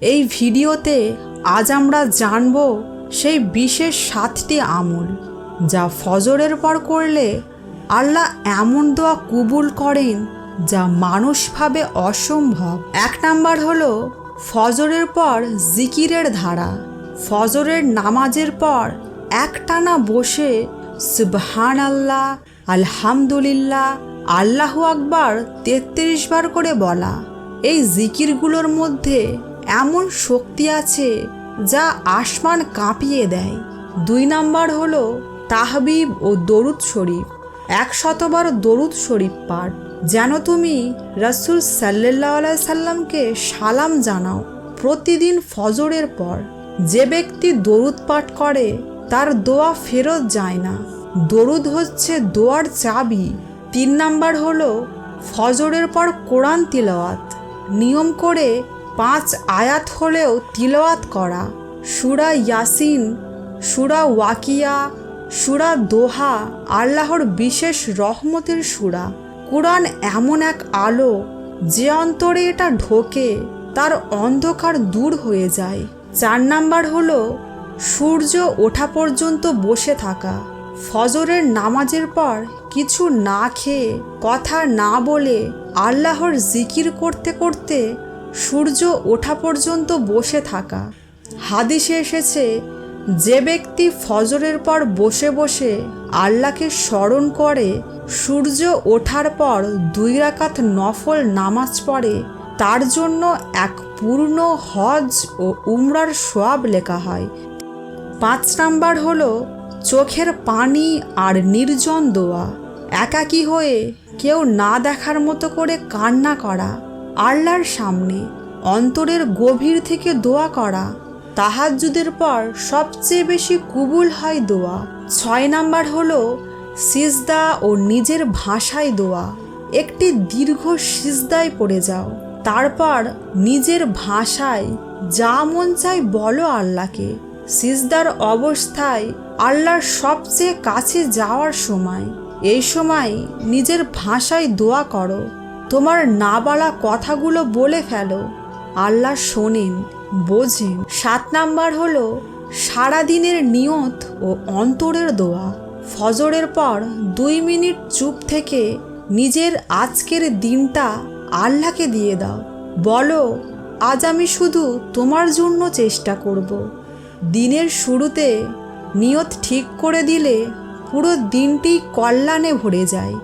এই ভিডিওতে আজ আমরা জানব সেই বিশেষ 7টি আমল যা ফজরের পর করলে আল্লাহ এমন দোয়া কবুল করেন যা মানুষভাবে অসম্ভব। 1 নাম্বার হলো ফজরের পর জিকিরের ধারা। ফজরের নামাজের পর একটানা বসে সুবহানাল্লাহ, আলহামদুলিল্লাহ, আল্লাহু আকবার 33 বার করে বলা। এই জিকিরগুলোর মধ্যে এমন শক্তি আছে যা আসমান কাঁপিয়ে দেয়। 2 নাম্বার হলো তাহবিব ও দরুদ শরীফ। 100 বার দরুদ শরীফ পাঠ, যেন তুমি রাসূল সাল্লাল্লাহু আলাইহি সাল্লামকে সালাম জানাও। প্রতিদিন ফজরের পর যে ব্যক্তি দরুদ পাঠ করে তার দোয়া ফেরত যায় না। দরুদ হচ্ছে দোয়ার চাবি। 3 নাম্বার হলো ফজরের পর কোরআন তিলাওয়াত। নিয়ম করে 5 আয়াত হলেও তিলাওয়াত করা। সূরা ইয়াসিন, সূরা ওয়াকিয়া, সূরা দোহা আল্লাহর বিশেষ রহমতের সূরা। কোরআন এমন এক আলো, যে অন্তরে এটা ঢোকে তার অন্ধকার দূর হয়ে যায়। 4 নাম্বার হলো সূর্য ওঠা পর্যন্ত বসে থাকা। ফজরের নামাজের পর কিছু না খেয়ে, কথা না বলে আল্লাহর জিকির করতে করতে সূর্য ওঠা পর্যন্ত বসে থাকা। হাদিসে এসেছে, যে ব্যক্তি ফজরের পর বসে বসে আল্লাহকে স্মরণ করে, সূর্য ওঠার পর 2 রাকাত নফল নামাজ পড়ে, তার জন্য এক পূর্ণ হজ ও উমরার সওয়াব লেখা হয়। 5 নাম্বার হলো চোখের পানি আর নির্জন দোয়া। একাকী হয়ে কেউ না দেখার মতো করে কান্না করা, আল্লাহর সামনে অন্তরের গভীর থেকে দোয়া করা। তাহাজ্জুদের পর সবচেয়ে বেশি কবুল হয় দোয়া। 6 নাম্বার হলো সিজদা ও নিজের ভাষায় দোয়া। একটি দীর্ঘ সিজদায় পড়ে যাও, তারপর নিজের ভাষায় যা মন চায় বলো আল্লাহকে। সিজদার অবস্থায় আল্লাহর সবচেয়ে কাছে যাওয়ার সময়। এই সময় নিজের ভাষায় দোয়া করো, তোমার না বলা কথাগুলো বলে ফেলো, আল্লাহ শোনেন, বোঝেন। 7 নাম্বার হলো সারাদিনের নিয়ত ও অন্তরের দোয়া। ফজরের পর 2 মিনিট চুপ থেকে নিজের আজকের দিনটা আল্লাহকে দিয়ে দাও। বলো, আজ আমি শুধু তোমার জন্য চেষ্টা করব। দিনের শুরুতে নিয়ত ঠিক করে দিলে পুরো দিনটি কল্যাণে ভরে যায়।